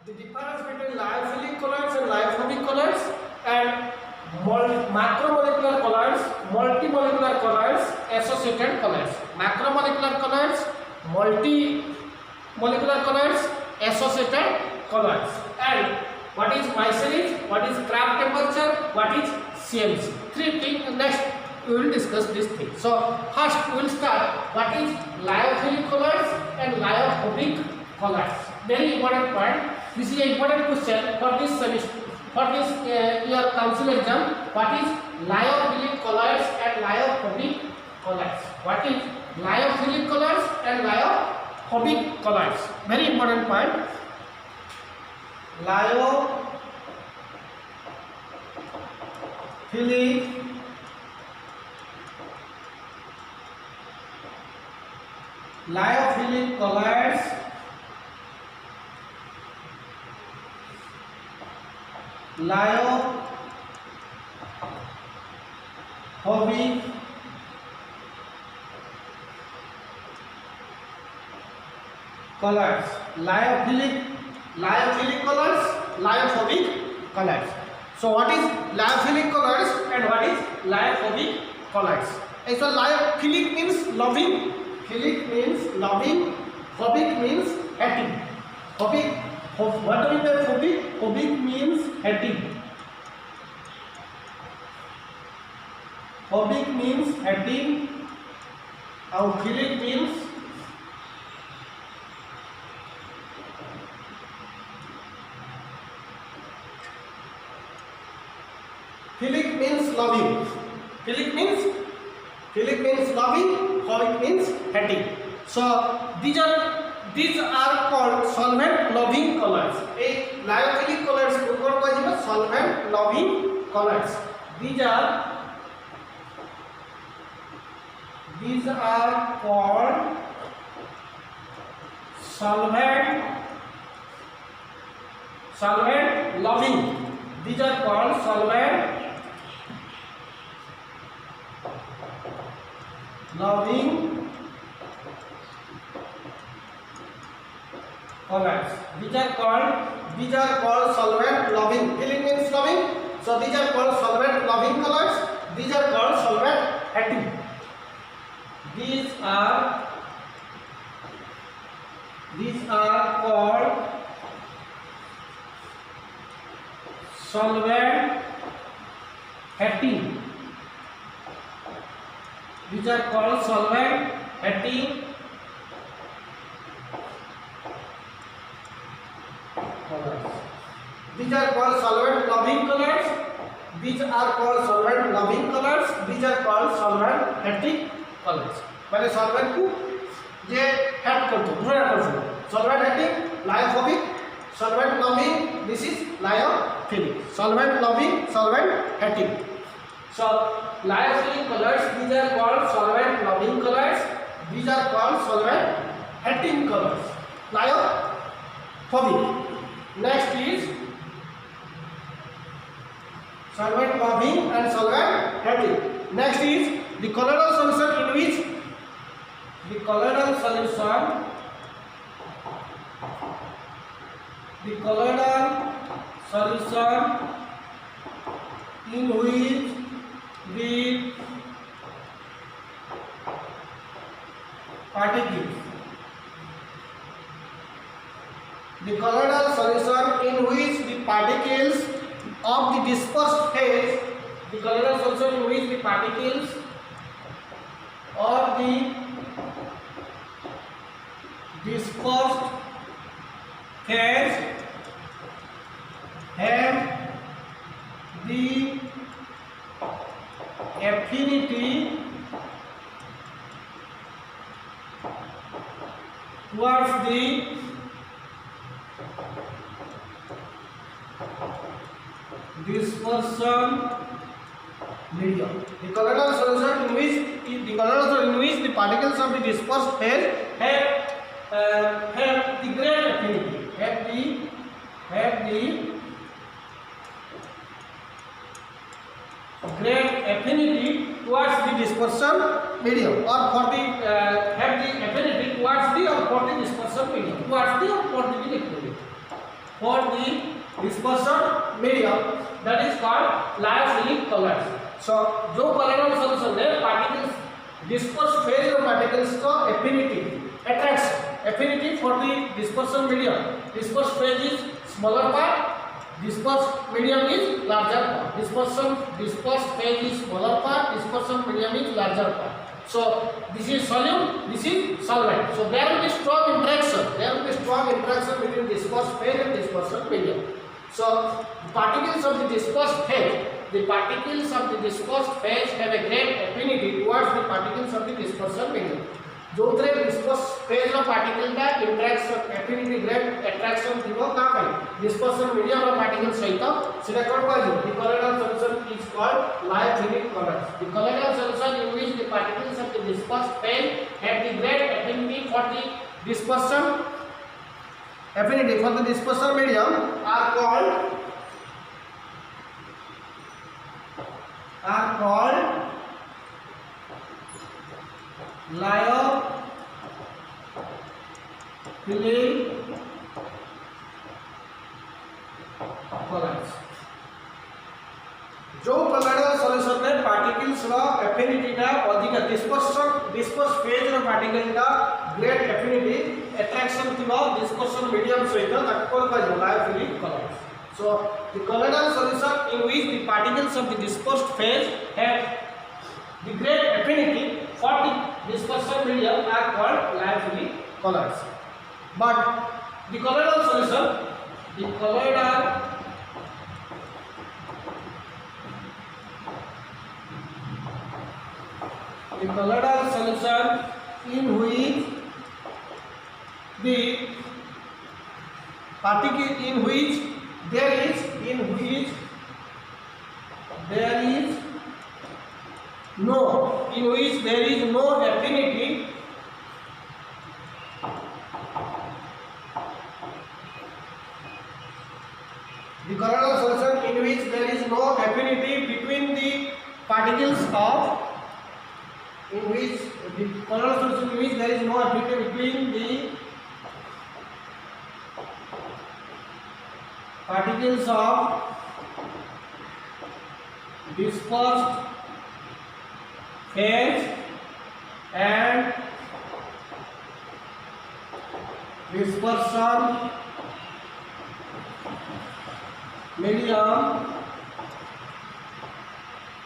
The difference between lyophilic colloids and lyophobic colloids and macromolecular colloids, multimolecular colloids, associated colloids. Macromolecular colloids, multimolecular colloids, associated colloids. And what is Meiselich, what is Kraft temperature, what is CMC. Three things. Next we will discuss this thing. So first we will start what is lyophilic colloids and lyophobic colloids. Very important point. This is an important question for this semester, for this year council exam. What is lyophilic colloids and lyophobic colloids? What is lyophilic colloids and lyophobic colloids? Very important point. Lyophilic colloids lyophobic colloids. Lyophilic colloids, lyophobic colloids. So what is lyophilic colloids and what is lyophobic colloids? So lyophilic means loving, philic means loving, phobic means hating. Phobic, what do you mean by phobic? Phobic means hating. Phobic means hating, and philic means loving. Philic means loving, phobic means hating. So these are called solvent loving colloids. A lyophilic colloids solvent loving colloids. These are called solvent loving. These are called solvent loving colloids. These are called solvent loving. Philic means loving. So these are called solvent loving colloids. These are called solvent hating. These are called solvent hating. These are called solvent hating colloids. These are called solvent loving colloids. These are called solvent loving colloids. These are called solvent hating colloids. मैंने solvent को जे hate करते हैं, धुरा करते हैं. Solvent hating, lyophobic. Solvent loving, this is lyophilic. Solvent loving, solvent hating. So lyophilic colloids, these are called solvent loving colloids. These are called solvent hating colloids. Lyophobic. Next is solvent loving and solvent hating. Next is the colloidal solution in which the colloidal solution in which the particles of the dispersed phase, the colloidal solution in which the particles of the dispersed phase have the affinity towards the dispersion medium. The colloidal solution in which the particles of the dispersed phase have the great affinity, have the great affinity towards the dispersion medium, or for the have the affinity towards the or for the dispersion medium, towards the or for the electrolyte. for the dispersion medium, that is called lyophilic colloids. So जो colloidal solution है particles dispersed phase of particles का affinity for the dispersion medium. Dispersed phase is smaller part, dispersed medium is larger part. Dispersed phase is smaller part, dispersion medium is larger part. So this is solute, this is solvent. So there will be strong interaction between dispersed phase and dispersion medium. So the particles of the dispersed phase have a great affinity towards the particles of the dispersion medium. जो थे dispersed phase of particle का interaction affinity great attraction थिबो का करी dispersion medium of particle सहित सेटा कोन कहजो the colloidal solution is called lyophilic colloids. The colloidal solution in which the particles of the dispersed phase have the great affinity for the dispersion medium are called lyophilic colloids. जो colloidal solution में particles रा affinity का अधिक dispersed phase रा particle का great affinity attraction थिबा dispersion medium सहित ताको का lyophilic colloids. So the colloidal solution in which the particles of the dispersed phase have the great affinity for the dispersion medium are called lyophilic colloids. But the colloidal solution in which the particle in which there is no affinity the colloidal solution in which there is no affinity between the particles of in which the colloidal solution in which there is no affinity between the particles of dispersed phase and dispersion medium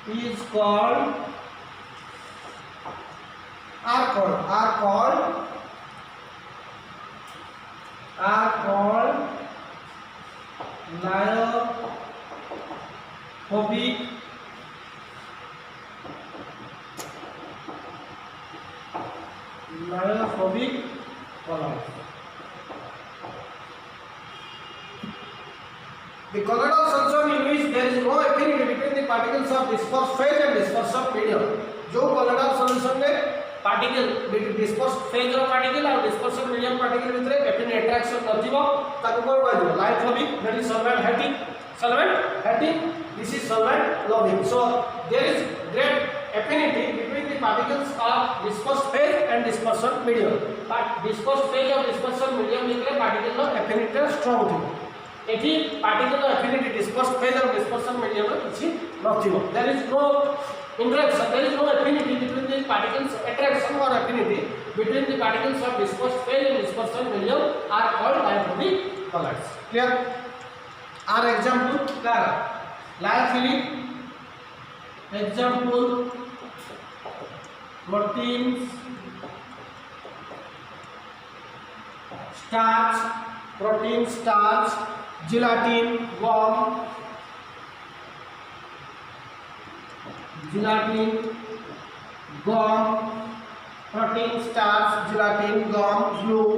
is called lyophilic colloids. The colloidal solution in which there is no affinity between the particles of dispersed phase and dispersion medium. जो colloidal solution में particle dispersed phase of particle और dispersion medium particle भितर affinity attraction नथिबो ताको कोन कहजो lyophilic, that is solvent heating, this is solvent loving. So there is great affinity between the particles of dispersed phase and dispersion medium. But dispersed phase of dispersion medium भितर particle no affinity strong थिबो. एठी particle affinity dispersed phase और dispersion medium रो किछि नथिबो. There is no interaction, there is no affinity between the particles, attraction or affinity between the particles of dispersed phase and dispersion medium are called lyophilic colloids. Clear? Our example clear. Lyophilic example proteins, starch, gelatin, gum, protein, starch, gelatin, gum, glue,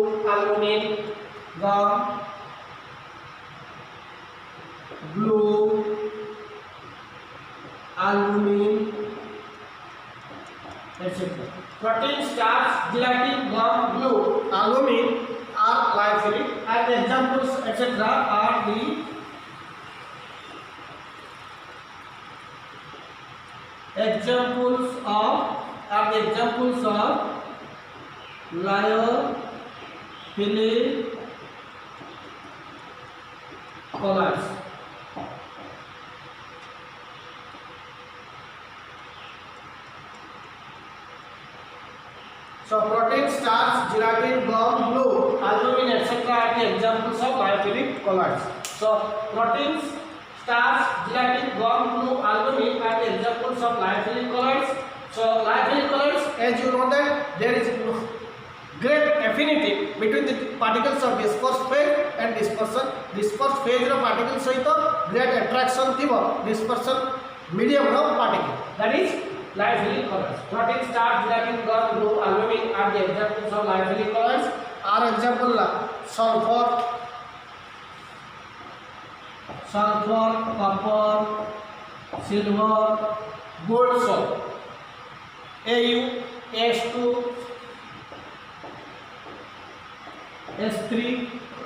aluminum, etc. Protein, starch, gelatin, gum, glue, aluminum are lyophilic, and examples etc. are the examples of lyophilic colloids. So protein, starch, gelatin, gum, glue, albumin, etc. are the examples of lyophilic colloids. So proteins, starch, gelatin, gum, glue, albumin are the examples of lyophilic colloids. So lyophilic colloids, as you know that there is great affinity between the particles of dispersed phase and dispersion. Dispersed phase ro particle सहित great attraction थिबो dispersion medium ro particle, that is lyophilic colloids. Protein, starch, gelatin, gum, glue, albumin are the examples of lyophilic colloids. Are example la sulfur, copper, silver, gold salt, Au, H2, S3,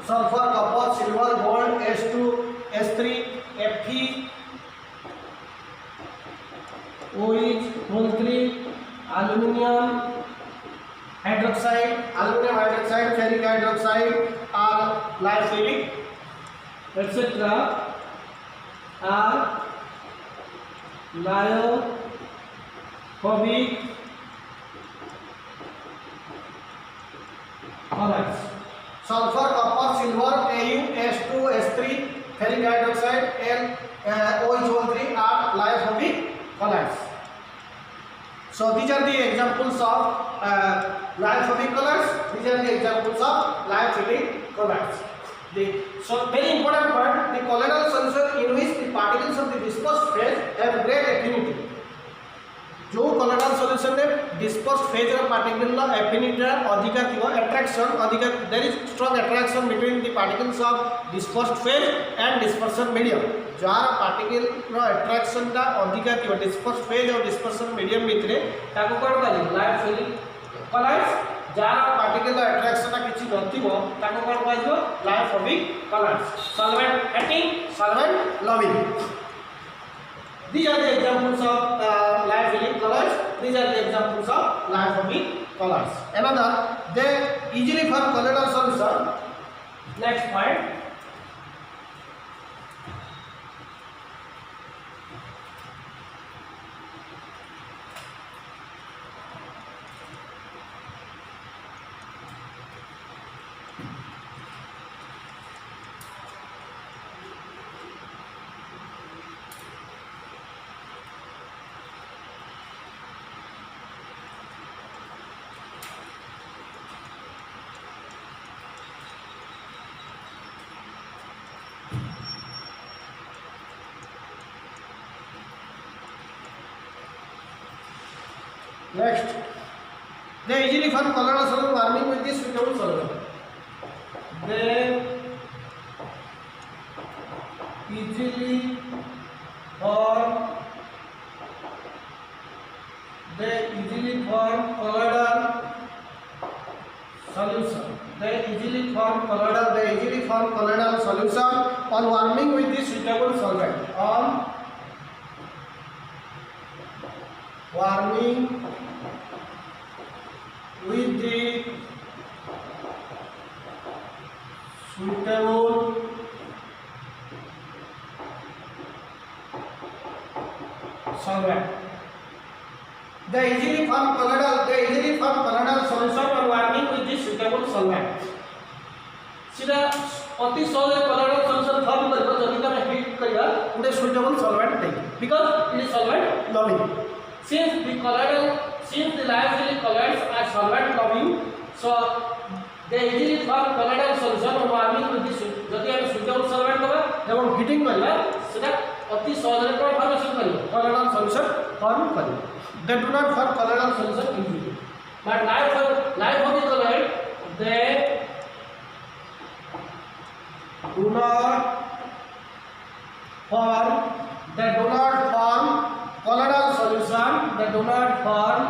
sulfur, copper, silver, gold, H2, S3, Fe, OH, Mol3, aluminium hydroxide, ferric hydroxide are lyophilic, etc. are lyophobic colloids. Sulfur, copper, silver, Au, H2, S3, ferric hydroxide and OH, Mol3 are lyophobic colloids. So these are the examples of lyophobic colloids. These are the examples of lyophilic colloids. So very important part, the colloidal solution in which the particles of the dispersed phase have great affinity. जो colloidal solution में dispersed phase रो particle ला affinity अधिका थिबो, attraction अधिका, there is strong attraction between the particles of dispersed phase and dispersion medium. जार particle रो attraction टा अधिका थिबो dispersed phase और dispersion medium भितरे ताको कोन कहली lyophilic colloids. जार particle रो attraction टा किछि नथिबो ताको कोन कहलिबो lyophobic colloids. Solvent hating, solvent loving. These are the examples of lyophilic colloids. These are the examples of lyophobic colloids. Another, they easily form colloidal solution. Next point. Next, they easily form colloidal solution warming with this suitable solvent. They easily form colloidal solution. They easily form colloidal solution on warming with this suitable solvent. On warming with the suitable solvent. They easily form colloidal solution on warming with this suitable solvent. सीधा अति सहज colloidal solution form करबो जदि तमे heat करबा उडे suitable solvent they, because it is solvent loving. Since the lyophilic colloids are solvent loving, so they easily form colloidal solution on warming with this. जदि हम suitable solvent दबा जब heating करबा सेटा अति सहज रे फॉर्मेशन करियो, colloidal solution form करियो. They do not form colloidal solution easily, but lyophilic colloid they do not form colloidal solution. They do not form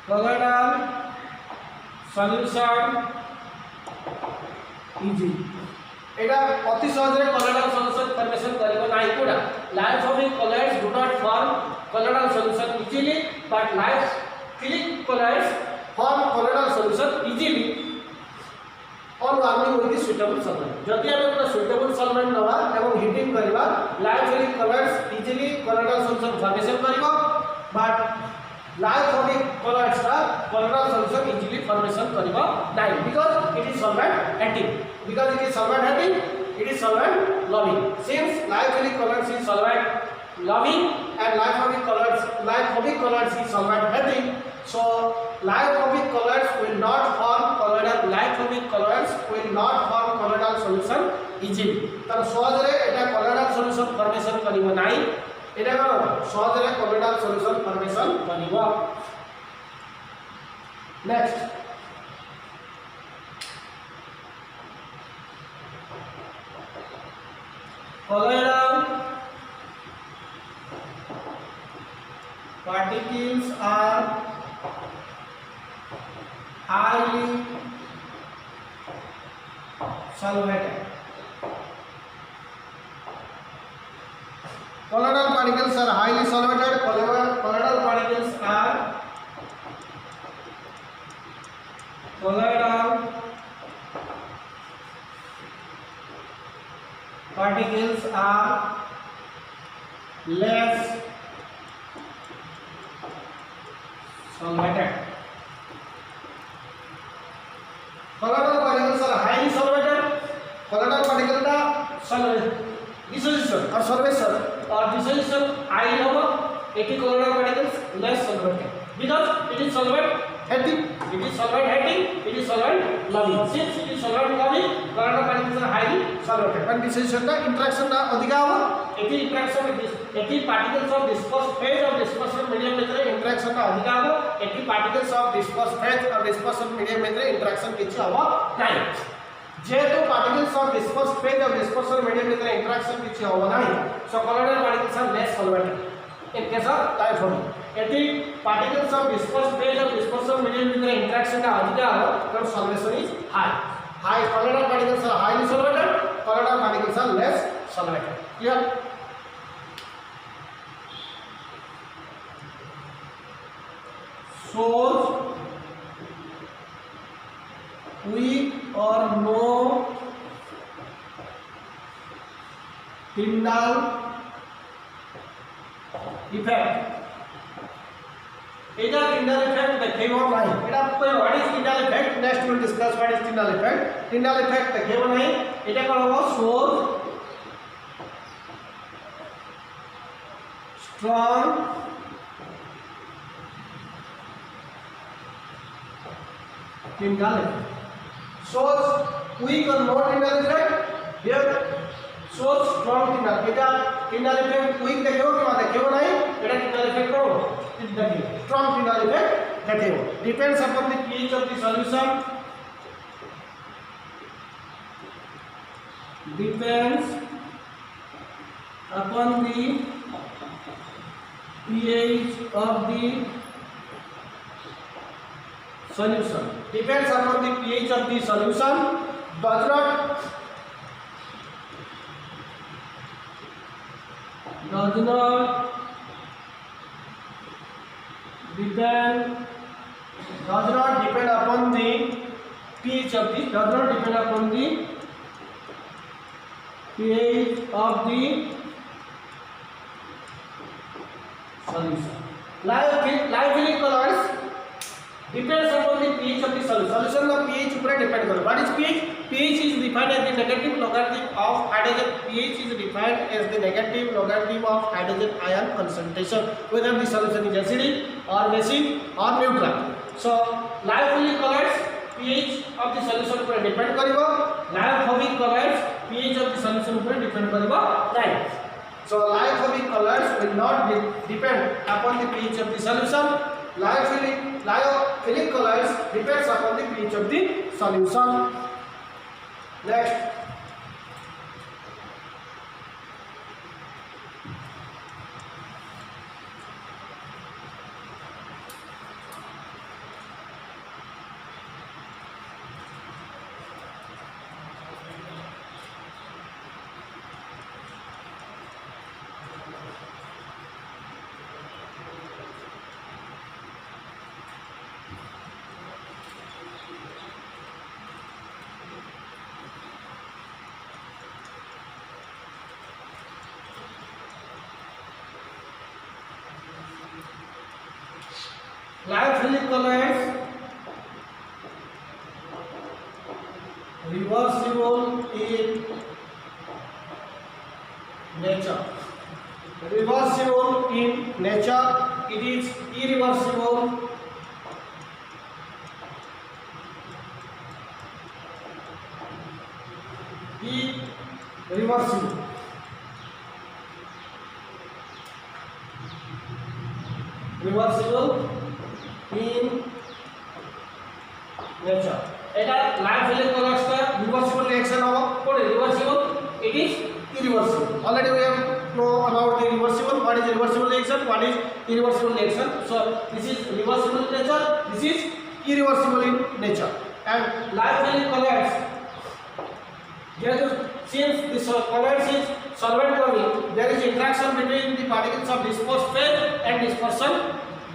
colloidal solution easy. एटा अति सहज रे colloidal solution फॉर्मेशन करिवो नाही कोडा. Lyophobic colloids do not form colloidal solution easily, but lyophilic colloids form colloidal solution easily on upon warming with the suitable solvent. जदि आम गोटे suitable solvent नवा एवं हीटिंग करबा lyophobic colloids easily colloidal solution formation करिवो but lyophobic colloids का colloidal solution easily formation करिवो नाही because it is solvent hating it is solvent loving. Since liophobic colors is solvent loving and liophobic colors is solvent heating, so liophobic colors will not form colloidal solution easily. तर सहजरे एटा colloidal solution formation करिवो नाही एटा सहजरे colloidal solution formation करिवो. Next colloidal particles are highly solvated. Colloidal particles are highly solvated. Colloidal particles are less solvated. Colloidal particles are highly solvated. Colloidal particle का dissociation और solvation और dissociation high होगा. Eighty colloidal particles less solvated because it is solvent heating. It is solvent loving. Since it is solvent loving, colloidal particles are highly solvated. When dissociation का interaction का अधिका होगा. Eighty interaction eighty particles of dispersed phase of dispersion medium में interaction का अधिका होगा. Eighty particles of dispersed phase और dispersion medium में interaction किसी होगा नहीं. जेहेतु particles of dispersed phase और dispersion medium में interaction किसी होगा नहीं. So colloidal particles are less solvated. In case of liophobic. यदि particles of dispersed phase और dispersion medium में interaction का अधिका हो तो solvation is high. Colloidal particles are highly solvated. Colloidal particles are less solvated. Clear? Source weak or no Tyndall effect. Either Tyndall effect देखेगा नहीं. इटा कोई what is Tyndall effect? Next we will discuss what is Tyndall effect. Tyndall effect देखेगा नहीं. इटा कौन होगा? Source strong Tyndall effect. Source weak or no Tyndall effect. Here source strong Tyndall. इटा Tyndall effect weak देखेगा कि माने देखेगा नहीं. इटा Tyndall effect कौन? Strong Tyndall effect देखेगा. Depends upon the pH of the solution. Depends upon the pH of the solution. Depends upon the pH of the solution. Does not depend upon the pH of the solution. Liophobic colors depends upon the pH of the solution. Solution का pH ऊपर depend करो. What is pH? pH is defined as the negative logarithm of hydrogen. pH is defined as the negative logarithm of hydrogen ion concentration, whether the solution is acidic or basic or neutral. So liophobic colors pH of the solution ऊपर depend करिवो. Liophobic colors pH of the solution ऊपर depend करिवो नहीं. So liophobic colors will not depend upon the pH of the solution. Liophilic colors depends upon the pH of the solution. Next, Life colors reversible in nature. Reversible in nature, it is irreversible irreversible reversible in nature. এটা life value কলার্সটা reversible reaction হবে কোন reversible it is irreversible. Already we have know about the reversible. What is reversible reaction, what is irreversible reaction. So this is reversible in nature, this is irreversible in nature. And life value colloids, since this colloids is solvent body, there is interaction between the particles of dispersed phase and dispersion.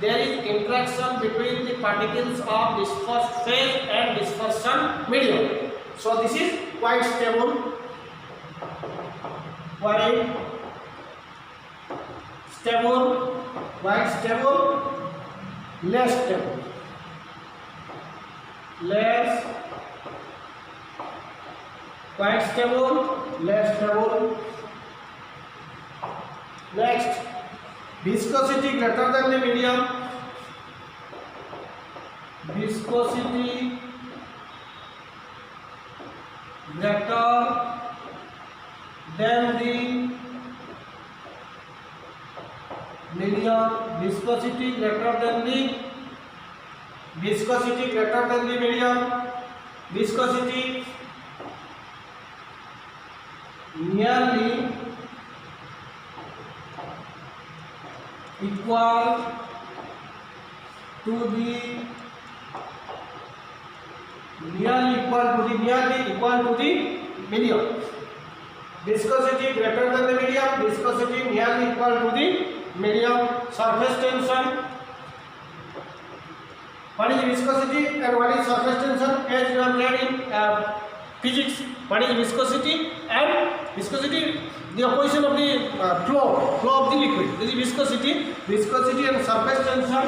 There is interaction between the particles of dispersed phase and dispersion medium. So this is quite stable, quite stable, quite stable, less stable, less, quite stable, less stable. Next, viscosity greater than the medium, viscosity greater than the medium, viscosity greater than the, viscosity greater than the medium, viscosity nearly equal to the, nearly equal to the, nearly equal to the medium. Viscosity greater than the medium, viscosity nearly equal to the medium. Surface tension, what is viscosity and what is surface tension, as you have read in physics. What is viscosity? And viscosity, the opposition of the flow of the liquid. This is viscosity. Viscosity and surface tension,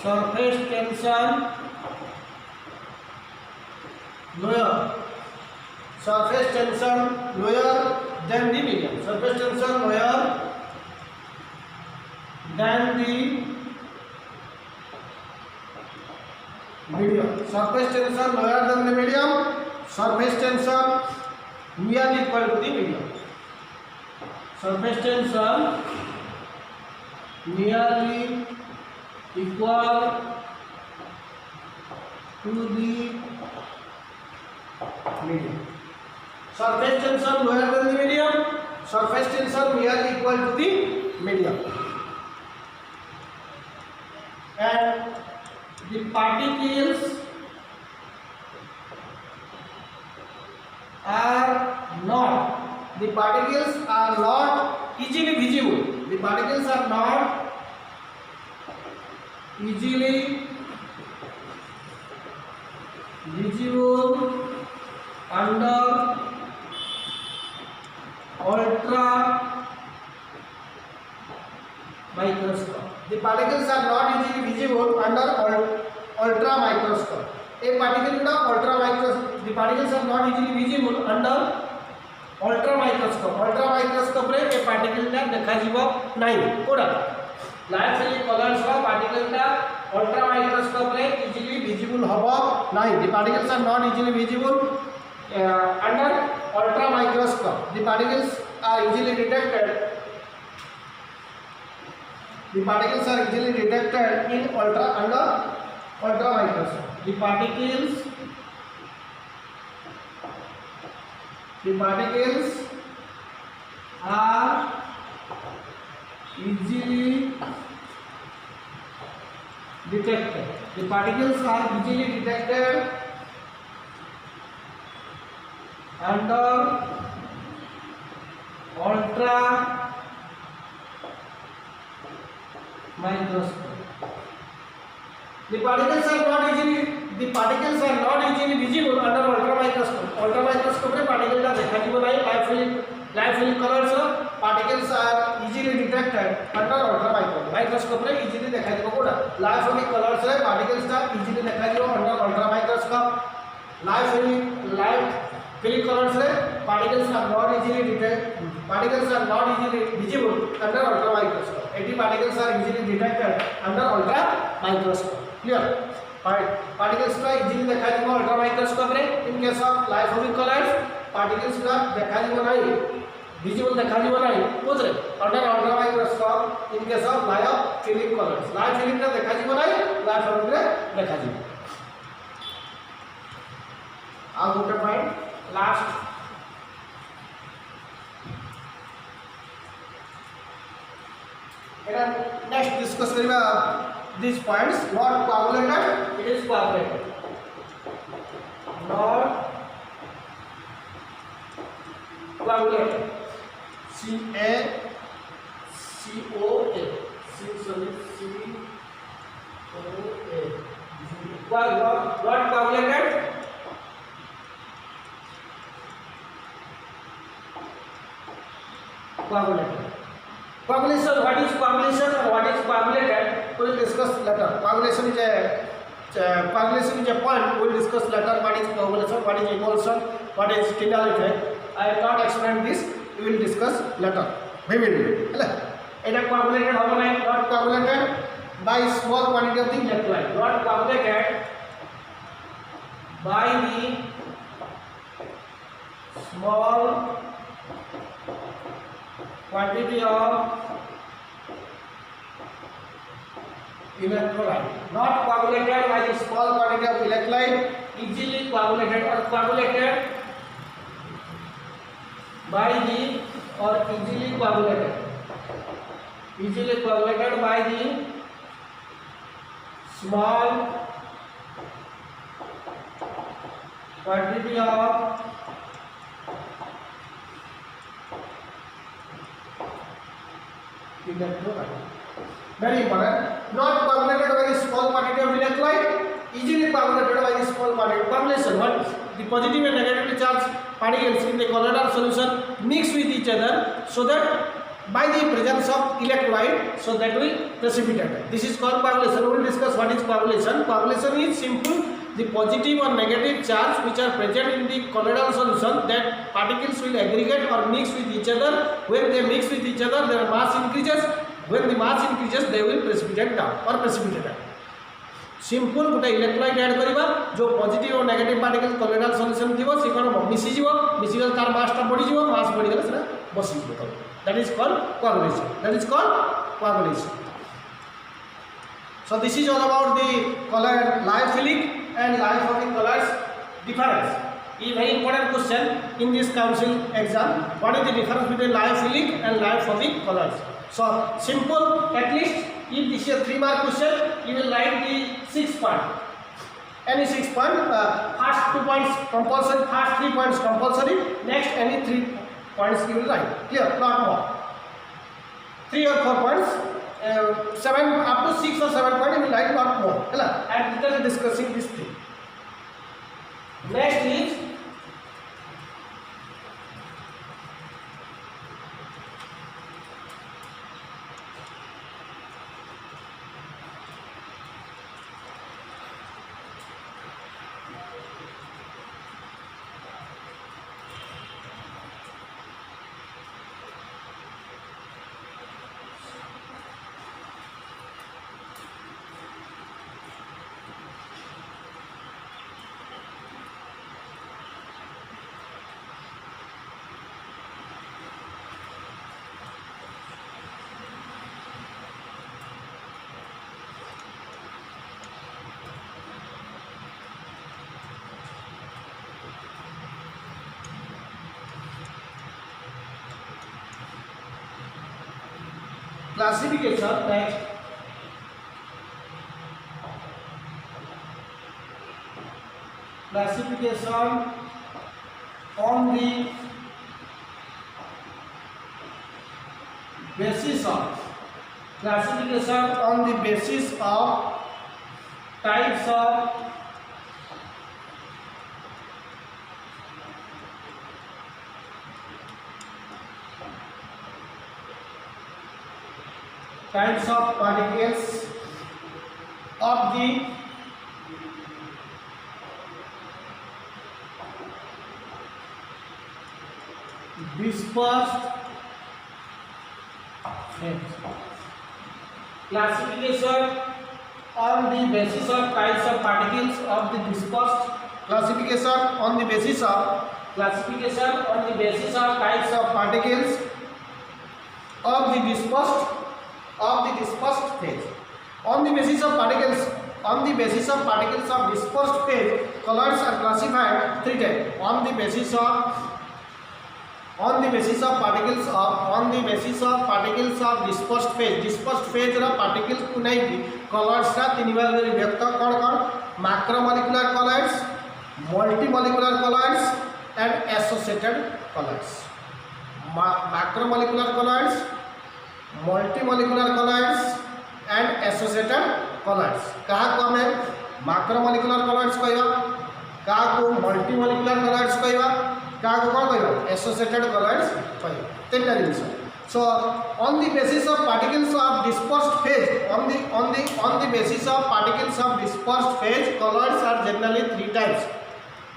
surface tension lower, surface tension lower than the medium, surface tension lower than the medium, surface tension lower than the medium, surface tension nearly equal to the medium, surface tension nearly equal to the medium. Surface tension lower than the medium, surface tension nearly equal to the medium. And the particles are not easily visible. The particles are not easily visible under ultra microscope. The particles are not easily visible under ultra microscope. A particle in ultra microscope, the particles are not easily visible under ultra microscope. Ultra microscope रे ए particle टा देखा जीव नहीं कोड़ा. Life वाली colours वा particle टा ultra microscope रे easily visible हवा नहीं. The particles are not easily visible under ultra microscope. The particles are easily detected. The particles are easily detected in under ultra microscope. The particles are easily detected. The particles are easily detected under ultra microscope. The particles are not easily visible under ultra microscope. Ultra microscope रे particle टा देखा जीव नहीं. Life वाली colours particles are easily detected detected under ultra microscope रे easily देखा दिबो कोडा लाइफोनिक कलर्स रे पार्टिकल्स ता इजीली देखा दिबो under ultra microscope life colours रे particles are not easily visible under ultra microscope 80 particles are easily detected under ultra microscope clear particles का easily देखा दिबो ultra microscope रे in case of liophobic colors particles का देखा दिबो नहीं visible देखा दिबो नहीं कोथरे under ultra microscope in case of liophilic colors liophilic का देखा दिबो नहीं liophobic रे देखा दिबो आ गोटे point last next discuss kariba these points not coagulated it is coagulated not coagulated C A C O A C sorry C O A not coagulated coagulated coagulation what is coagulation and what is coagulated we will discuss later coagulation is a point we will discuss later what is coagulation what is emulsion what is Tyndall effect I have not explained this we will discuss later we will hela eta coagulated hobo nai not coagulated by small quantity of the electrolyte not coagulated by the small quantity of electrolyte not coagulated by the small quantity of electrolyte easily coagulated or coagulated by the or easily coagulated by the small quantity of electrolyte very important not coagulated by the small quantity of electrolyte easily coagulated by the small quantity coagulation what the positive and negatively charged particles in the colloidal solution mix with each other so that by the presence of electrolyte so that will precipitate this is called coagulation we will discuss what is coagulation is simple the positive or negative charge which are present in the colloidal solution that particles will aggregate or mix with each other when they mix with each other their mass increases when the mass increases they will precipitate down or precipitate out simple गोटे electrolyte add करबा जो positive और negative particle colloidal solution थिबो से कोन मिसी जीवो मिसी गल तार मास ता बढ़ी जीवो मास बढ़ी गले सेना बसी जीवो that is called coagulation so this is all about the color liophilic and liophobic colors difference is very important question in this council exam what is the difference between liophilic and liophobia colors so simple at least if this is a 3-mark question you will write the 6 point any 6 point first 2 points compulsory first 3 points compulsory next any 3 points you will write clear not more 3 or 4 points 7 up to 6 or 7 points you will write not more hela and we are discussing this thing next is classification next classification on the basis of types of kinds of particles of the dispersed phase. Classification on the basis of kinds of particles of the dispersed. Classification on the basis of kinds of particles of the dispersed phase. On the basis of particles of dispersed phase, colors are classified three types. On the basis of particles of dispersed phase रा particles को नहीं की colors रा तीन भाग में व्यक्त कौन macromolecular colors, multimolecular colors and associated colors. Macromolecular colors, multimolecular colors and associated colors. कहाँ को हमें macromolecular colors कहवा, कहाँ को multimolecular colors कहवा, कहाँ को कौन कहवा associated colors कहवा. तीन division. So on the basis of particles of dispersed phase, on the basis of particles of dispersed phase, colors are generally three types.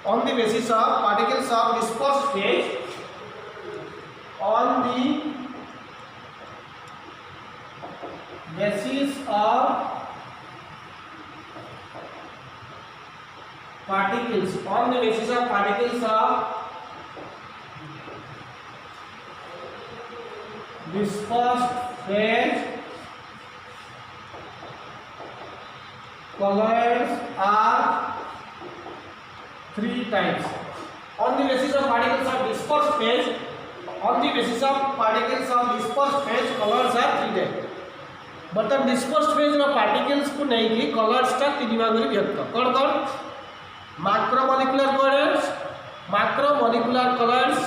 On the basis of particles of dispersed phase, on the basis of particles of dispersed phase, colors are three types. On the basis of particles of dispersed phase, colors are three types. But the dispersed phase रा particles को नहीं की colors टा तीन भाग में व्यक्त कौन macromolecular colors,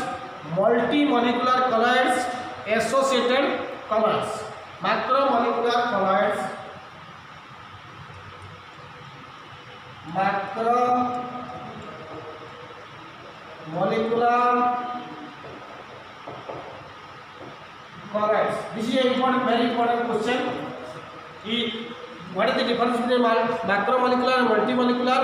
multimolecular colors, associated colors. Macromolecular colors, this is a very important question. What is the difference between macromolecular, multimolecular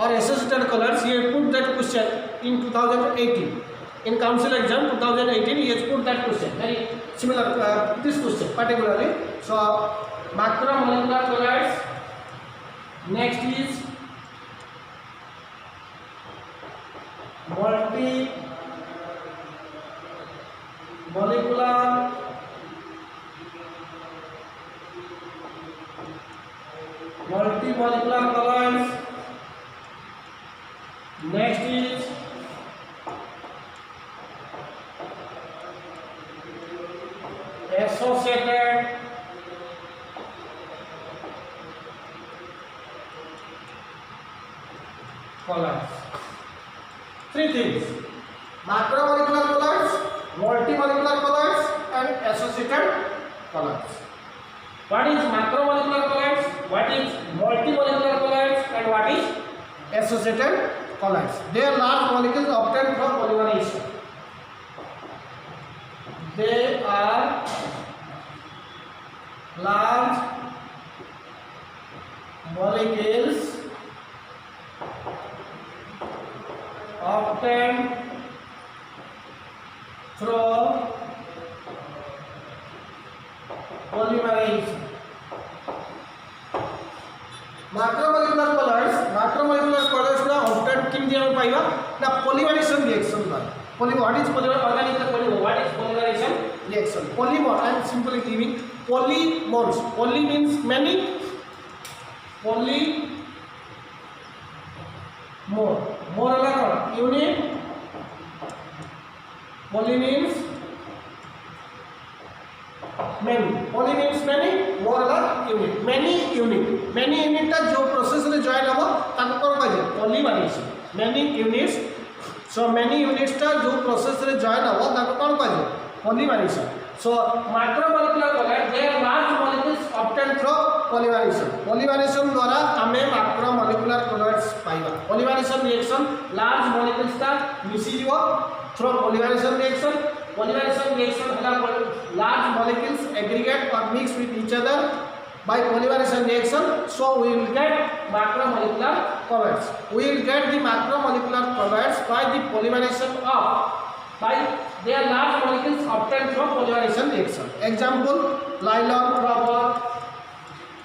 or associated colors? He put that question in 2018 in council exam 2018. He has put that question, very similar this question particularly. So macromolecular colors. Next is multimolecular colors. Next is associated colors. Three things: macromolecular colors, multimolecular colors and associated colors. What is macromolecular colors, what is multimolecular colors and what is associated colors? They are large molecules obtained from polymerization. They are large molecules obtained through polymerization. Macromolecular colors ना obtained किन दिया में पाएगा ना polymerization reaction द्वारा. What is polymerization reaction? Polymer, I am simply giving polymers. Poly means many. More अलग unit. Poly means many. Poly means many. More अलग unit. Many unit टा जो process रे join होगा ताको कौन कहे polymerization. Many units. So many units टा जो process रे join होगा ताको कौन कहे polymerization. So macromolecular colors, they are large molecules obtained through polymerization. Polymerization द्वारा हमें macromolecular colors पाएगा. Polymerization reaction large molecules टा मिसिजिव through polymerization reaction. polymerization reaction large molecules aggregate or mix with each other by polymerization reaction, so we will get macromolecular colloids. We will get the macromolecular colloids by the polymerization of their large molecules obtained from polymerization reaction. Example: nylon, rubber.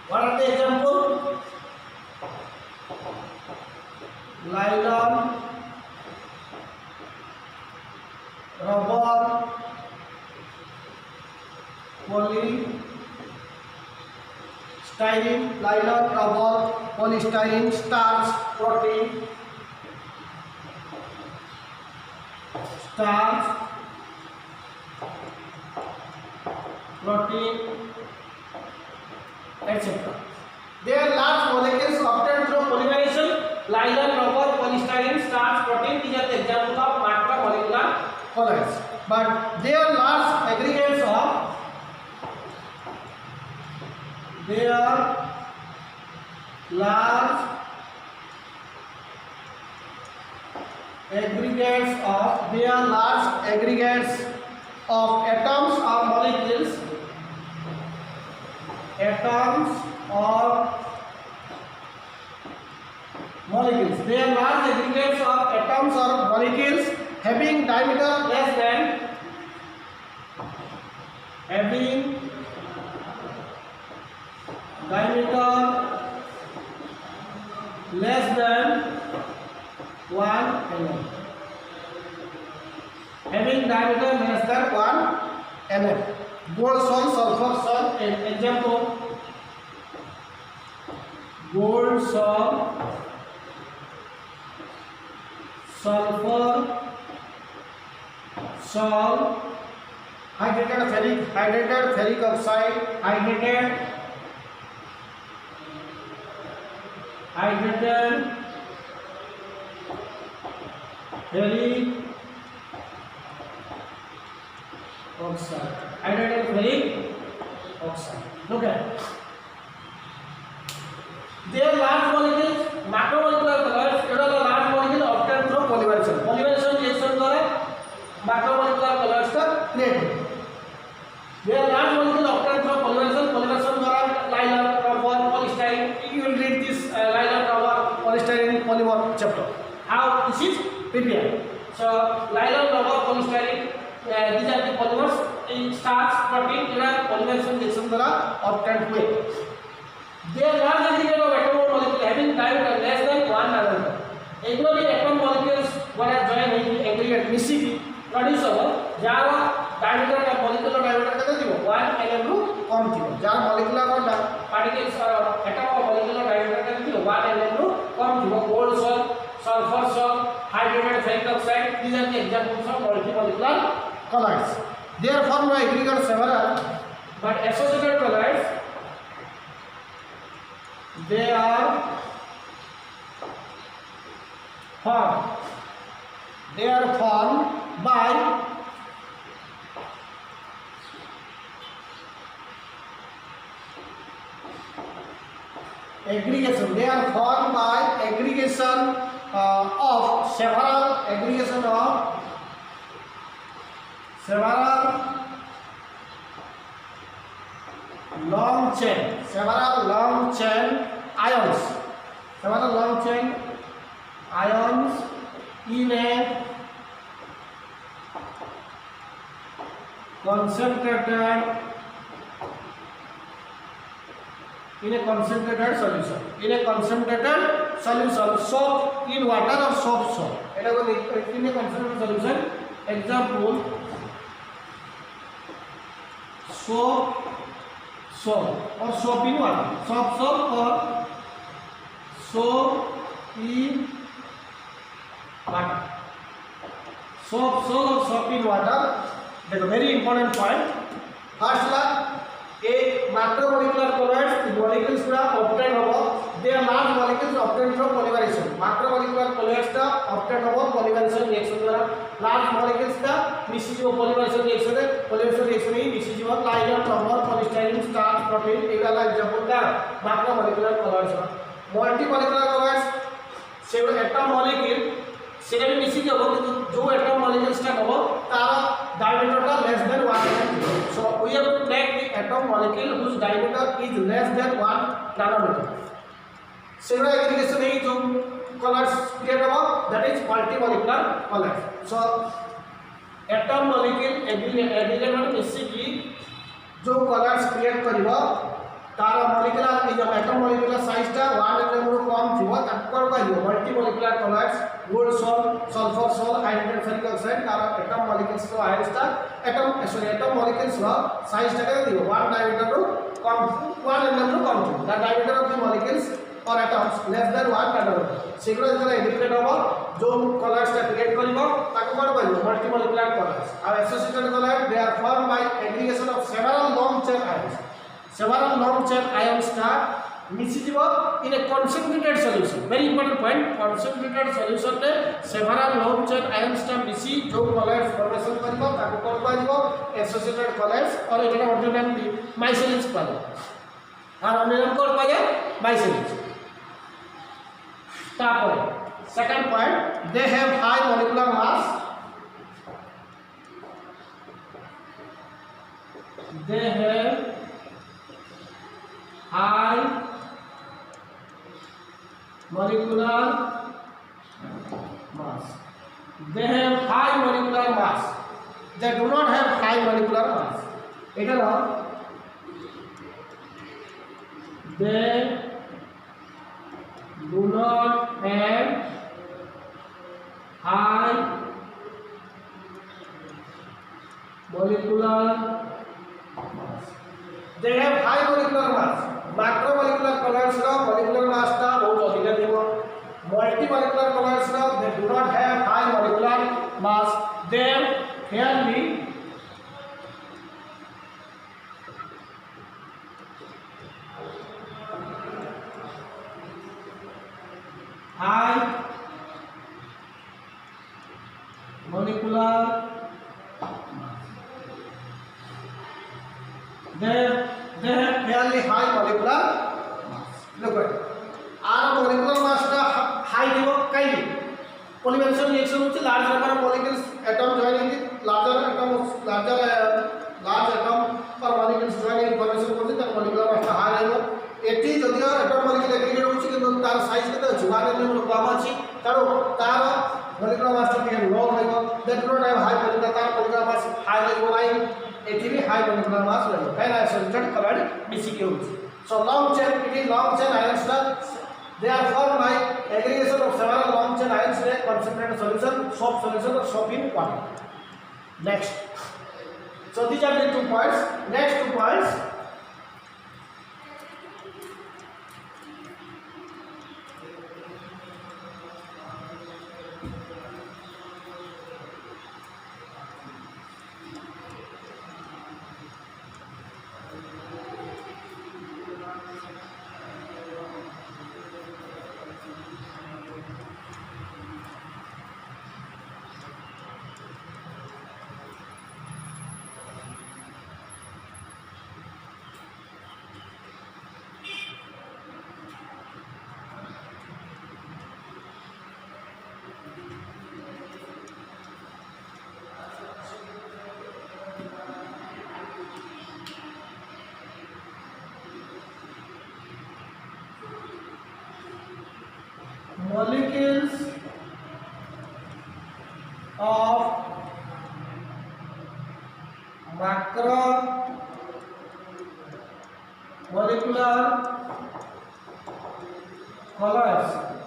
What are the example? Nylon, rubber, polystyrene, nylon, rubber, polystyrene, starch, protein, etc. They are large molecules obtained through polymerization. Nylon, rubber, polystyrene, starch, protein. These are the examples of macromolecular colloids. But they are large aggregates of atoms or molecules. They are large aggregates of atoms or molecules having diameter less than 1 mm. Having diameter less than 1 mm. Gold salt, sulfur salt. Example: gold salt, sulfur salt, hydrated ferric oxide, hydrated ferric oxide. Look at it. They are large molecules, macromolecular colloids. It is a large molecule obtained through polymerization. Polymerization reaction द्वारा macromolecular colloids का create होता है. They are large molecule obtained through polymerization. Polymerization द्वारा nylon, rubber, polystyrene. You will read this nylon, rubber, polystyrene polymer chapter. How this is prepared. So nylon, rubber, polystyrene. These are the polymers. Starch, protein. They are polymerization reaction द्वारा obtained हुए. They are large aggregate of atom or molecule having diameter less than 1 nanometer. Equally, atom molecules when are joined in aggregate मिसिकी produce होगा jar diameter का molecular diameter कितना थी वो 1 mm रू कम थी वो जार molecular का particles atom और molecular diameter कितना थी वो 1 mm रू कम थी वो gold salt, sulfur salt, hydrated ferric oxide. These are the examples of multimolecular colloids. They are formed by aggregate several, but associated colloids. They are formed by aggregation. They are formed by aggregation of several long chain ions in a concentrated soap in water or soap salt. In a concentrated solution. Example: soap salt or soap in water. Soap salt or soap in water. Soap salt or soap in water. देखो very important point. First ला एक macromolecular colloids molecules पूरा obtained होगा. They are large molecules obtained from polymerization. Macromolecular colloids का obtained होगा polymerization reaction द्वारा. Large molecules का मिश्रित polymerization reaction है. Polymerization reaction ही मिश्रित होगा. Nylon, rubber, polystyrene, starch, protein. एक वाला example का macromolecular colloids का. Multimolecular colloids several atom molecule সেটা মিশি যাব কিন্তু যে অ্যাটম মলিকুলসটা হব তার ডায়ামিটারটা less than 1 nanometer so we have to take the atom molecule whose diameter is less than 1 nanometer সেগুলো এগ্রিগেশন এই যে colors create হব that is multimolecular colors so atom molecule aggregate মানে মিশিকি जो कलर्स क्रिएट करिवो तार मॉलिक्यूलर ए जो atom molecular size ता 1 nm रो कम थिवो ताकर पाइबो multi molecular colloids gold salt sulphur salt hydrogen ferric oxide तार एटम मॉलिक्यूल्स रो आयंस ता एटम मॉलिक्यूल्स रो साइज ता के दिवो 1 डायमीटर रो कम 1 nm रो कम थिवो the diameter of the molecules और एटम्स लेस देन 1 nanometer सेगुलो जरा एग्रीगेट होबो जो कलर्स ता क्रिएट करिवो ताको कोन पाइबो मल्टी मॉलिक्यूलर कलर्स और associated colloid they are formed by aggregation of several long chain ions ता मिसी जीवो इन ए concentrated solution very important point concentrated solution रे several long chain ions ता मिसी जो कलर्स फॉर्मेशन करिवो ताको कोन पाइबो एसोसिएटेड कलर्स और एटा मध्य नाम दी माइसेलिन्स पाइबो और अन्य नाम कोन पाइबो माइसेलिन्स तापर second point they have high molecular mass they have high molecular mass they have high molecular mass they do not have high molecular mass এটা না they do not have high molecular they have high molecular mass macromolecular colors ro molecular mass ta bahut adhika thibo multimolecular colors ro they do not have high molecular mass they have fairly high molecular they have fairly high molecular mass look at our molecular mass ta high dibo kai polymerization reaction hoche large number of molecules atom joining the large atom or molecules joining formation korche tar molecular mass ta high rahibo एटी जदियो atom molecule aggregate होछि किंतु तार size केते अछि 1 nm कम अछि तारो तार molecular mass टिके लो रहइबो that do not have high molecular तार मॉलिक्यूलर मास हाई रहइबो लाइन एटी भी हाई मॉलिक्यूलर मास रहइबो काहे आइसोलेटेड कलर्ड मिसिके होछि so long chain it is long chain ions they are formed by aggregation of several long chain ions in concentrated solution soft solution or soap in water next so these are the 2 points next 2 points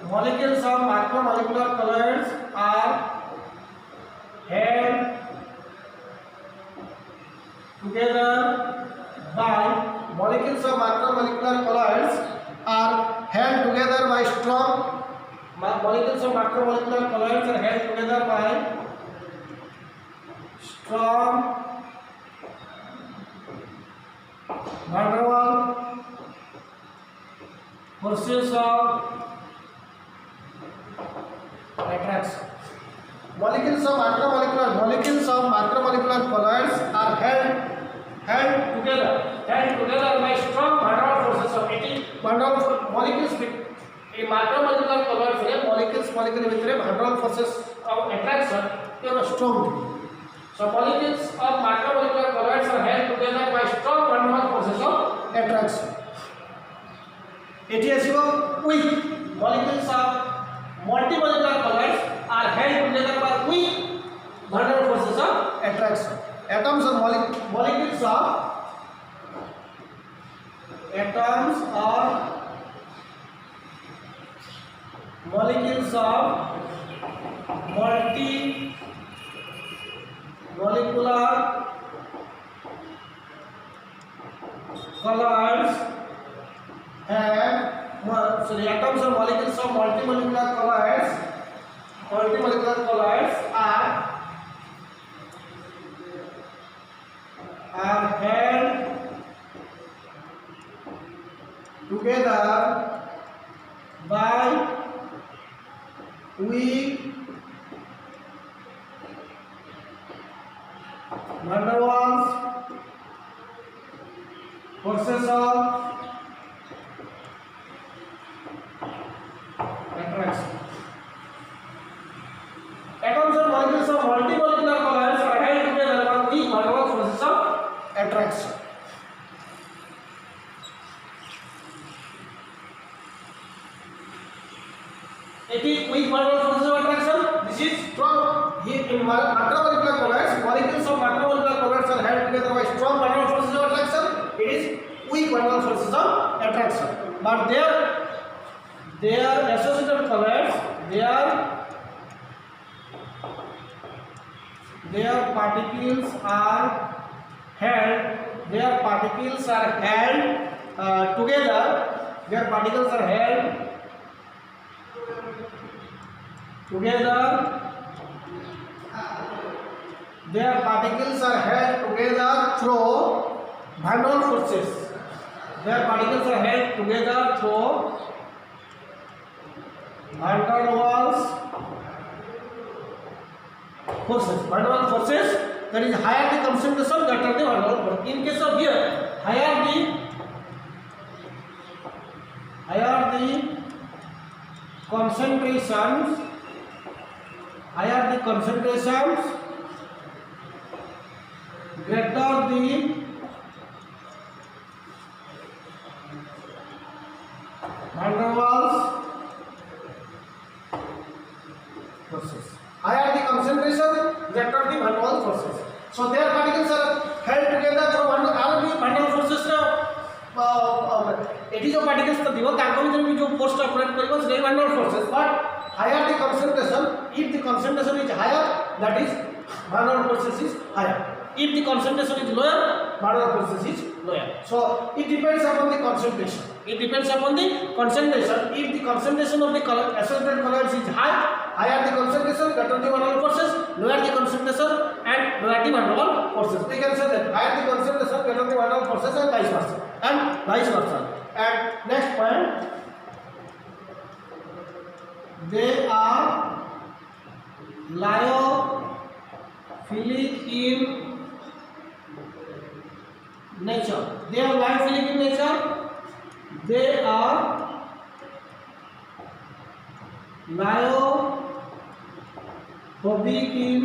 molecules of macromolecular colors are held together by molecules of macromolecular colors are held together by strong molecules of macromolecular colors are held together by strong van der Waals forces of attraction. Molecules of macromolecular colors are held together by strong van der Waals forces of van der Waals molecules এই macromolecular colloids রে molecules ভিতরে van der Waals forces of attraction is strong. So molecules of macromolecular colloids are held together by strong van der Waals forces of attraction. এটি আসিব weak. Molecules of multimolecular colloids are held together by weak van der Waals forces of attraction. Atoms of molecules of multimolecular colloids have atoms of molecules of multimolecular colloids are held together by weak van der Waals forces of attraction. Atoms and molecules of multimolecular colloids are held together by weak van der Waals forces of attraction. It is weak van der Waals forces of attraction. This is strong. Here in macromolecular colloids, molecules of macromolecular colloids are held together by strong van der Waals forces of attraction. It is weak van der Waals forces of attraction. But their associated colloids, their particles are held together. Their particles are held together. Their particles are held together through van der Waals forces. Their particles are held together through van der Waals forces. Van der Waals forces, that is higher the concentration, greater the van der Waals force. In case of here, higher the concentrations, greater the van der Waals forces. Higher the concentration, greater the van der Waals forces. So their particles are held together through van der Waals forces. Eighty जो particles तो दिवो ताको भीतर भी जो force operate करबो से van der Waals forces. But higher the concentration, if the concentration is higher, that is van der Waals forces is higher. If the concentration is lower, van der Waals forces is lower. So it depends upon the concentration. If the concentration of the associated colloids is higher the concentration, greater the van der Waals forces, lower the concentration and lower the van der Waals forces. We can say that higher the concentration, greater the van der Waals forces and vice versa. And next point, they are lyophilic in nature. They are lyophilic in nature. They are lyophobic in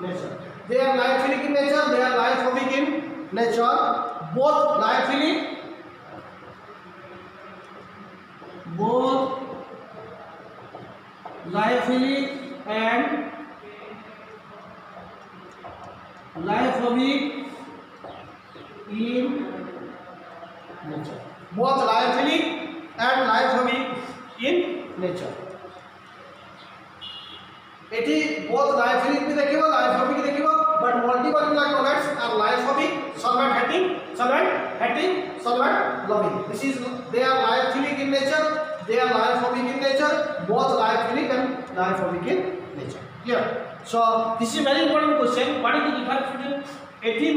nature. They are lyophilic in nature. They are lyophobic in nature. Both lyophilic and lyophobic in nature. Both lyophilic and lyophobic in nature. Eighty both lyophilic भी देखिबो, lyophobic भी देखिबो, but multimolecular colloids are lyophobic, solvent hating, solvent loving. This is, they are lyophilic in nature, they are lyophobic in nature, both lyophilic and lyophobic in nature. Here, so this is very important question. What is the difference between eighty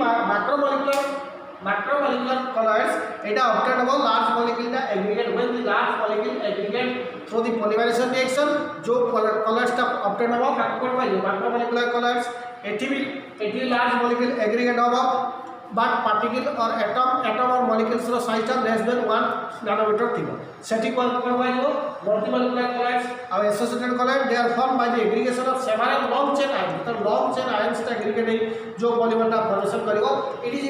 macromolecular colloids? Eta obtainable large molecule का aggregate. When the large molecule aggregate through the polymerization reaction, जो colloids का obtainable काको करवा ये macromolecular colloids. Eighty large molecule aggregate होगा but particle or atom or molecules ର size ଟା less than 1 nanometer ଥିବ ସେଠି କଣ କରାଯିବ multimolecular colloids ଆଉ associated colloids they are formed by the aggregation of several long chain ions ତ long chain ions ଟା aggregate ହେଇ जो polymer ଟା formation କରିବ it is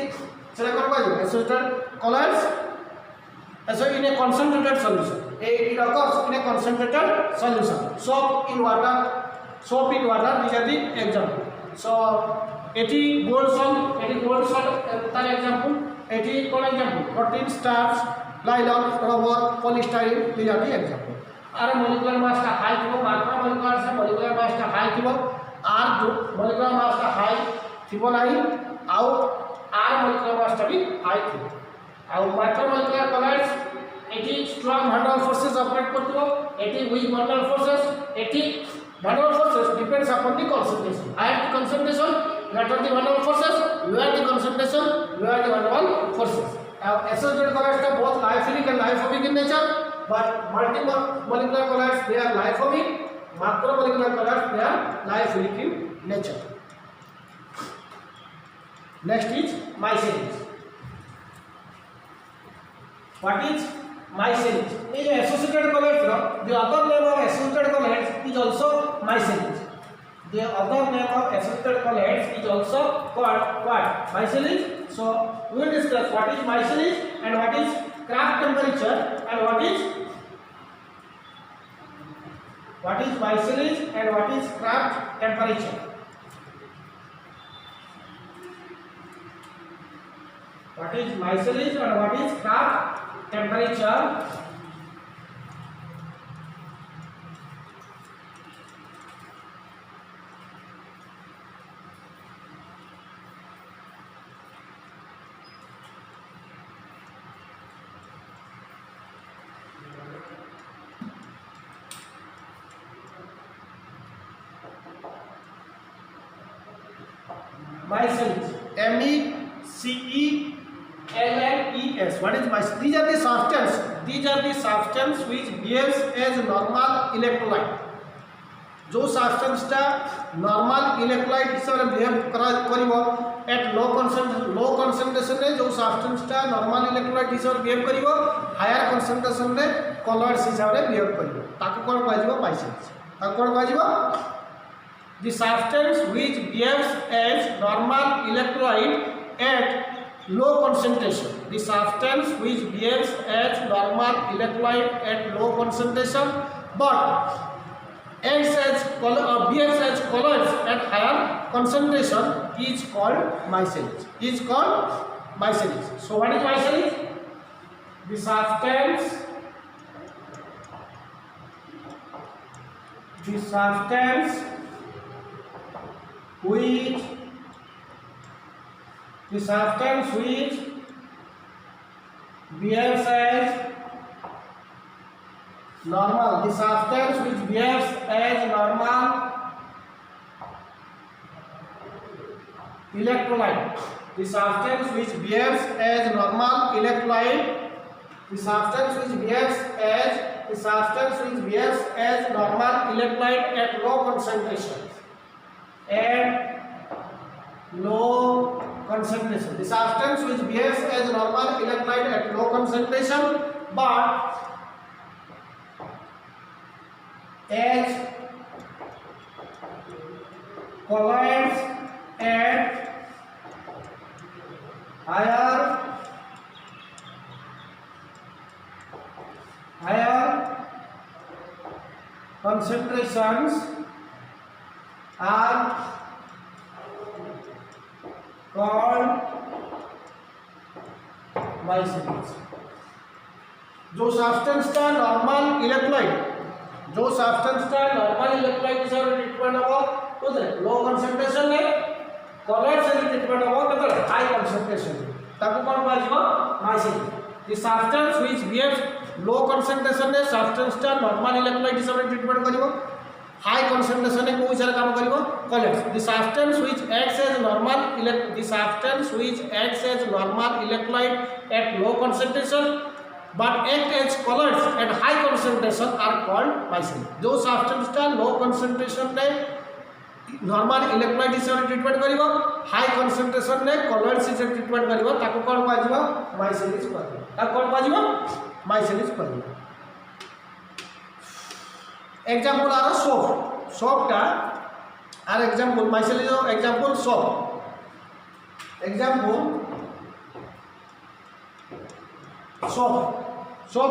ସେଟା କଣ କରାଯିବ associated colloids as in a concentrated solution it occurs in a concentrated solution soap in water these are the example so एटी गोल्ड सॉल्ट तार एग्जांपल एटी कोन example protein starch nylon rubber polystyrene these are the example आर molecular mass का high थिबो micro molecular से molecular mass का high थिबो आर जो मॉलिक्यूलर मास का हाई थिबो नाही आउ आर मॉलिक्यूलर मास का भी हाई थिबो आउ माइक्रो मॉलिक्यूलर कलर्स एटी strong van der forces operate करथिबो एटी वीक van der forces एटी van der forces depends upon the concentration higher the concentration greater the van der forces lower the concentration lower the van der forces associated colloids are both lyophilic and lipophobic in nature but multimolecular colloids they are lipophobic macromolecular colloids they are lyophilic in nature next is mycelium what is mycelium is associated colloids the other name of associated colloids is also mycelium the other name of associated colloids is also called what mycelium so we will discuss what is mycelium and what is Kraft temperature and what is mycelium and what is Kraft temperature what is mycelium and what is Kraft temperature mycelium MECELLES what is mycelium these are the substance which behaves as normal electrolyte जो substance टा normal electrolyte हिसाब रे behave करिवो at low concentration रे जो substance टा normal electrolyte हिसाब रे behave करिवो higher concentration रे colloids हिसाब रे behave करिवो ताको कोन कहजिवो mycelium ताको कोन कहजिवो the substance which behaves as normal electrolyte at low concentration the substance which behaves as normal electrolyte at low concentration but behaves as colloids at higher concentration is called mycelium so what is mycelium the substance which behaves as normal electrolyte the substance which behaves as normal electrolyte at low concentration the substance which behaves as normal electrolyte at low concentration but as colloids at higher concentrations are called mycelium जो substance का normal electrolyte हिसाब रे treatment हो तो low concentration रे colour से treatment हो केते हाई कंसंट्रेशन ताको कोन कहजिवो mycelium the substance which behaves low concentration रे सब्सटेंस टा नॉर्मल इलेक्ट्रोलाइट हिसाब रे ट्रीटमेंट करिवो हाई कंसंट्रेशन रे को हिसाब रे काम करिवो colours the substance which acts as normal electrolyte at low concentration but act as colloids at high concentration are called mycelium जो सब्सटेंस टा लो कंसंट्रेशन रे नॉर्मल इलेक्ट्रोलाइट हिसाब ट्रीटमेंट करिवो हाई कंसंट्रेशन ने कलॉइड्स हिसाब ट्रीटमेंट करिवो ताको कोन पाजिवो माइसेलिस करिवो ताको कोन पाजिवो माइसेलिस करिवो एग्जांपल आर सोप टा आर example micelles example soap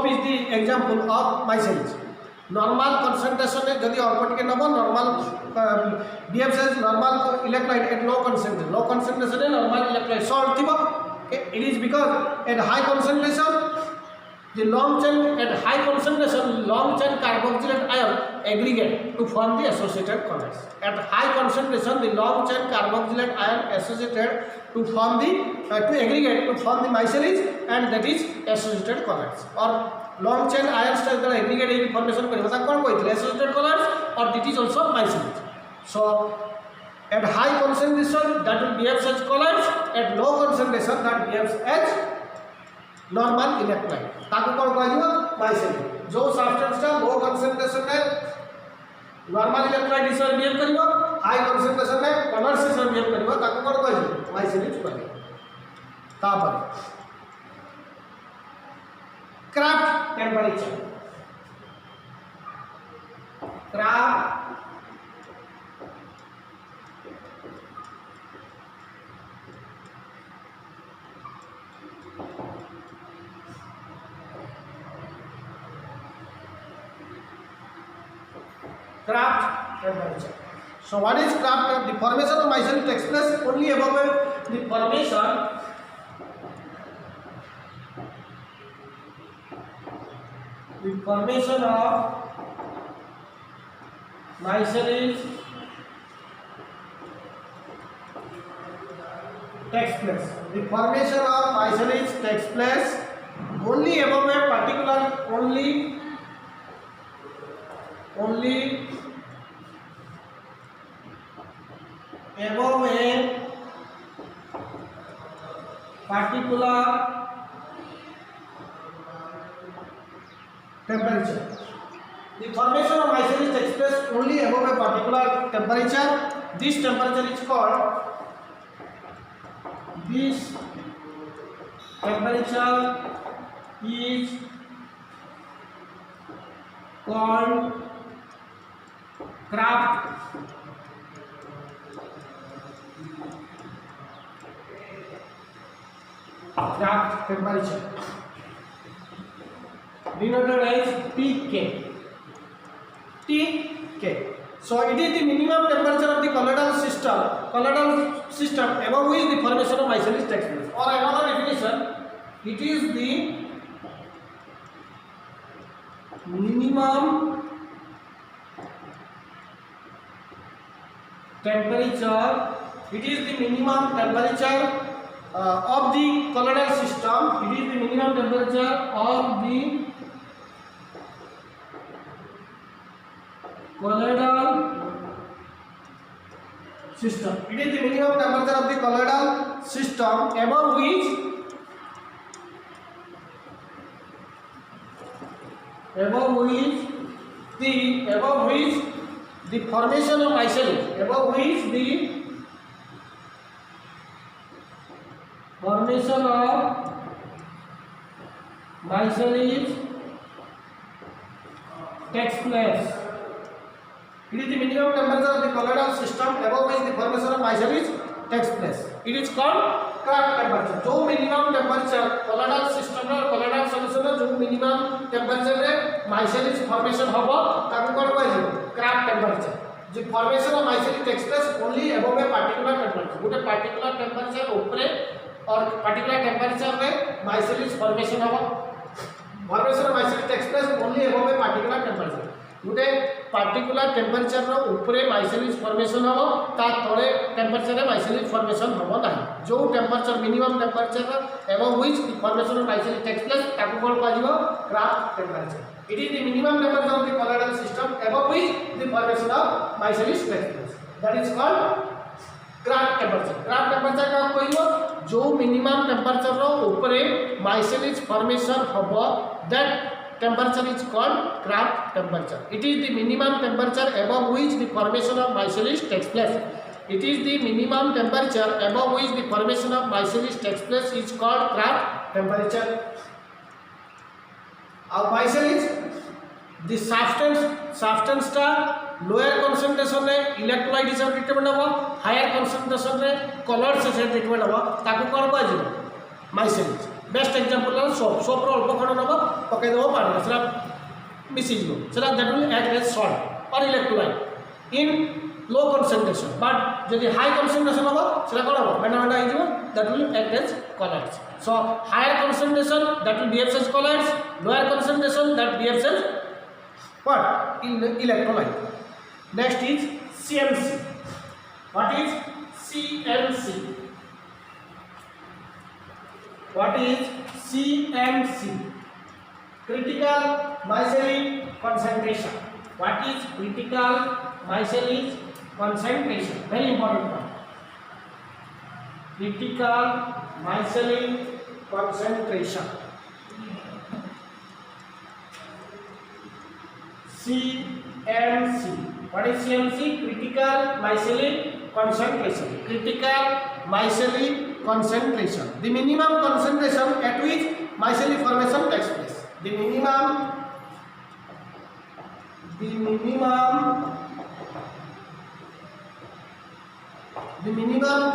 is the example of micelles normal concentration है जदि अल्प टिके नबो normal behaves as normal electrolyte at low concentration है नॉर्मल इलेक्ट्रोलाइट सॉल्ट थिबो it is because at high concentration the long chain at high concentration long chain carboxylate ion aggregate to form the associated colloids. At high concentration the long chain carboxylate ion associated to form the to aggregate to form the micelles and that is associated colloids. Or long chain ions that aggregate in formation kariba ta kon koithile associated colloids or it is also micelles. So at high concentration that will behave as colloids, at low concentration that behaves as normal electrolyte ताको कोन कहजिवो माइसेलिस जो substance टा low concentration में normal electrolyte हिसाब behave करिवो high concentration में colours हिसाब behave करिवो ताको कोन कहजिवो माइसेलिस कहजिवो तापर craft temperature Kraft temperature. So what is Kraft? The formation of micelle takes place only above the formation of micelles takes place. The formation of micelles takes place only above a particular only above a particular temperature. The formation of micelles takes place only above a particular temperature. This temperature is called Kraft temperature, denoted as Tk. So it is the minimum temperature of the colloidal system above which the formation of micelles takes place. Or another definition, it is the minimum temperature. It is the minimum temperature of the colloidal system. It is the minimum temperature of the colloidal system. It is the minimum temperature of the colloidal system above which the formation of micelles, above which the formation of micelles takes place. It is the minimum temperature of the colloidal system above which the formation of micelles takes place. It is called Kraft temperature. जो minimum temperature colloidal system और colloidal solution जो minimum temperature रे micelles formation होगा ताकि कौन कहजे Kraft temperature. The formation of micelles takes place only above a particular temperature. गोटे particular temperature ऊपरे और particular temperature में micelles formation होगा. Formation of micelles takes place only above a particular temperature. गोटे particular temperature रो ऊपरे micelles formation हो ता तळे टेम्परेचर रे माइसेलिस फॉर्मेशन होबो नाही जो temperature minimum temperature above which the formation of micelles takes place ताको कोन कहजिवो Krafft temperature it is the minimum temperature of the colloidal system above which the formation of micelles takes place that is called Krafft temperature का कहइबो जो minimum temperature रो ऊपरे micelles formation होबो that temperature is called Kraft temperature. It is the minimum temperature above which the formation of micelles takes place. It is the minimum temperature above which the formation of micelles takes place is called Kraft temperature. Our micelles, the substance टा lower concentration रे electrolyte हिसाब से treatment हबो, higher concentration रे colors से treatment हबो, ताकू कोन बाजिबो micelles. बेस्ट एग्जांपल है सोप रो अल्प खंड नबो पके देबो पानी सेरा मिसी जिवो सेरा that will act as salt और electrolyte in low concentration but जदि हाई कंसंट्रेशन हबो सेरा कोन हबो मेना मेना हिजिवो that will act as colloids. So higher concentration that will behave as colloids, lower concentration that behaves as what? In electrolyte. Next is CMC. What is CMC? What is CMC? Critical micellin concentration. What is critical micellin concentration? Very important one. Critical micellin concentration. CMC. What is CMC? Critical micellin concentration. Critical micellin concentration. The minimum concentration at which micellin formation takes place. The minimum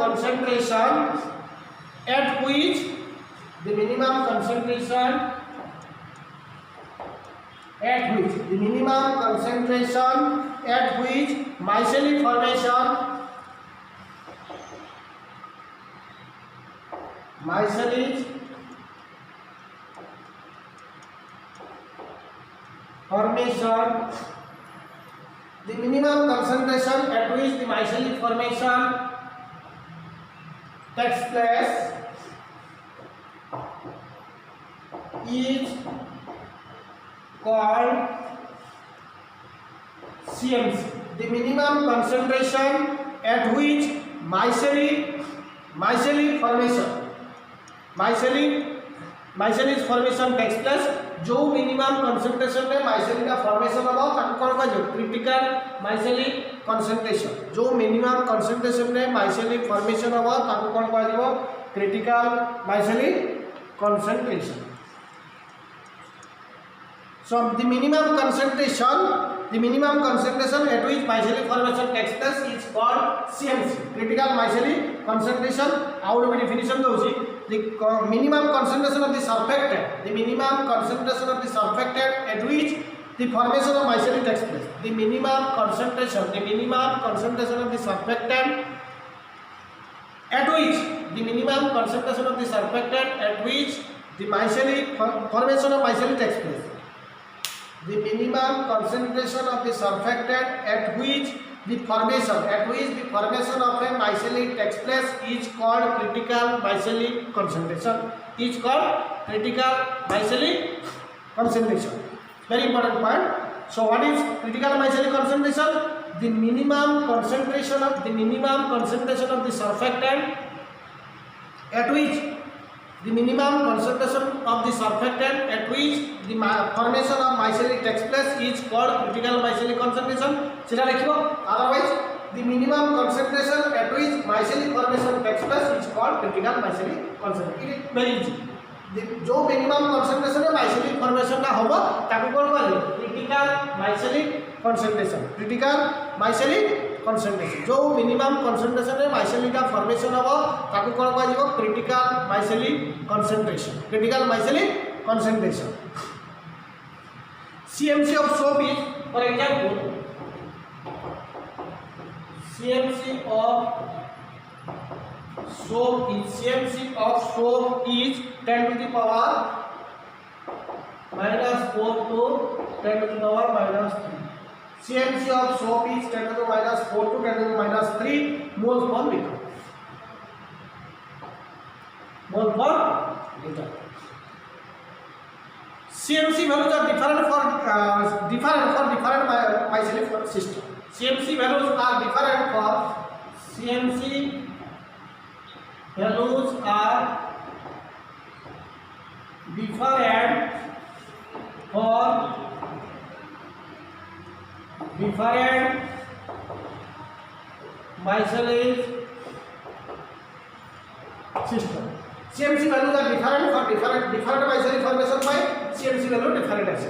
concentration at which the minimum concentration at which micellin formation the minimum concentration at which the micellin formation takes place is called CMC. The minimum concentration at which micellin formation takes place, जो minimum concentration में micelle का formation होगा ताकू कोन कहजो critical micelle concentration. जो minimum concentration में micelle formation होगा ताकू कोन कहजो critical micelle concentration. So the minimum concentration at which micellin formation takes place is called CMC, critical micellin concentration. How do we definition Dochi? The minimum concentration of the surfactant, at which the formation of micellin takes place. The minimum concentration of the surfactant at which the formation of micellin takes place. The minimum concentration of the surfactant at which the formation of a micellin takes place is called critical micellin concentration. Very important point. So what is critical micellin concentration? The minimum concentration of the surfactant at which the formation of micellin takes place is called critical micellin concentration. सेटा लिखिबो. Otherwise the minimum concentration at which micellin formation takes place is called critical micellin concentration. It is very easy. जो minimum concentration में micelle formation ना होबो ताकू कोन कहले critical micelle concentration. जो minimum concentration में माइसेलिन का फॉर्मेशन होबो ताकू कोन कहजिवो critical micelle concentration. CMC of soap is, for example, CMC of soap is 10 to the power minus 4 to 10 to the power minus 3. CMC of soap is 10 to the minus 4 to 10 to the minus 3 moles per liter. CMC values are different for different micellin system. CMC values are different for for different Michaelis system. CMC values are different for different Michaelis formation by CMC value different as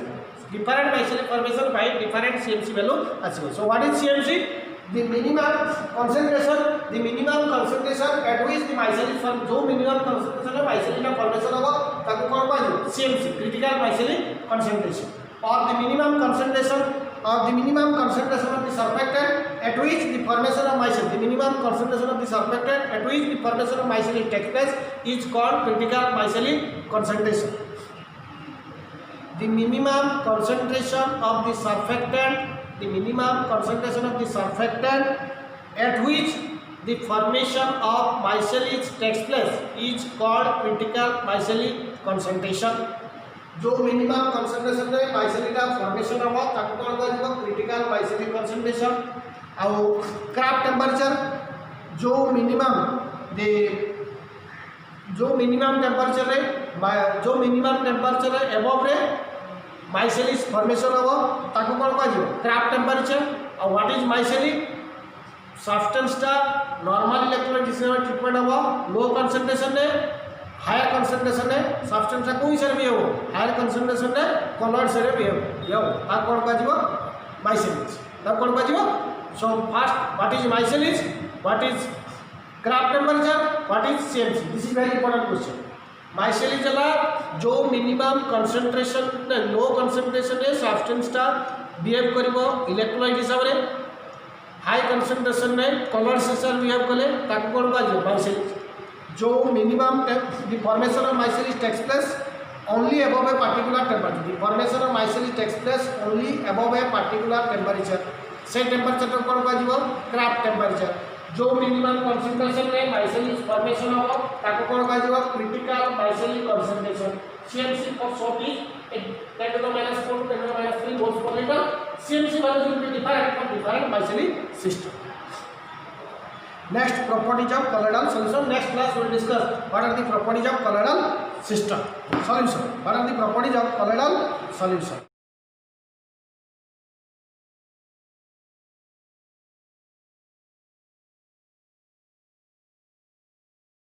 different Michaelis formation by different CMC value as well. So what is CMC? The minimum concentration at which the Michaelis form जो minimum concentration है Michaelis का formation होगा ताकि कौन पाएगा CMC critical Michaelis concentration or the minimum concentration of the surfactant at which the formation of Michaelis, the minimum concentration of the surfactant at which the formation of Michaelis takes place is called critical Michaelis concentration. The minimum concentration of the surfactant at which the formation of Michaelis takes place is called critical Michaelis concentration. जो minimum concentration रे माइसेली का formation हो ताको कोन कहबो critical माइसेली concentration आउ craft temperature जो minimum temperature रे अबव रे माइसेलिस फॉर्मेशन हो ताको कोन कहबो क्राफ्ट टेंपरेचर और व्हाट इज माइसेली सब्सटेंस टा नॉर्मल इलेक्ट्रोलाइटिस ट्रीटमेंट हो लो कंसंट्रेशन रे हायर कंसंट्रेशन है सब्सटेंस का कोई सर भी हो हायर कंसंट्रेशन है कलर से भी हो आ कोन कहबो माइसेलिस तब कोन कहबो so first what is micelles what is Krafft temperature what is CMC this is very important question micelles जला जो मिनिमम कंसंट्रेशन लो कंसंट्रेशन है सब्सटेंस टा बिहेव करबो इलेक्ट्रोलाइट हिसाब रे हाई कंसंट्रेशन में कलर से सर बिहेव कले ताको कोन कहबो माइसेलिस जो minimum the formation of Michaelis takes place only above a particular temperature. The formation of Michaelis takes place only above a particular temperature. से टेम्परेचर को कौन कहबो क्राफ्ट टेम्परेचर जो मिनिमम कंसंट्रेशन में Michaelis फॉर्मेशन हो ताको कौन कहबो critical Michaelis concentration. CMC for short is 10 to the minus 4 to 10 to the minus 3 moles per liter. CMC values will be different for different Michaelis system. Next, properties of colloidal solution. Next class we will discuss what are the properties of colloidal system solution. What are the properties of colloidal solution.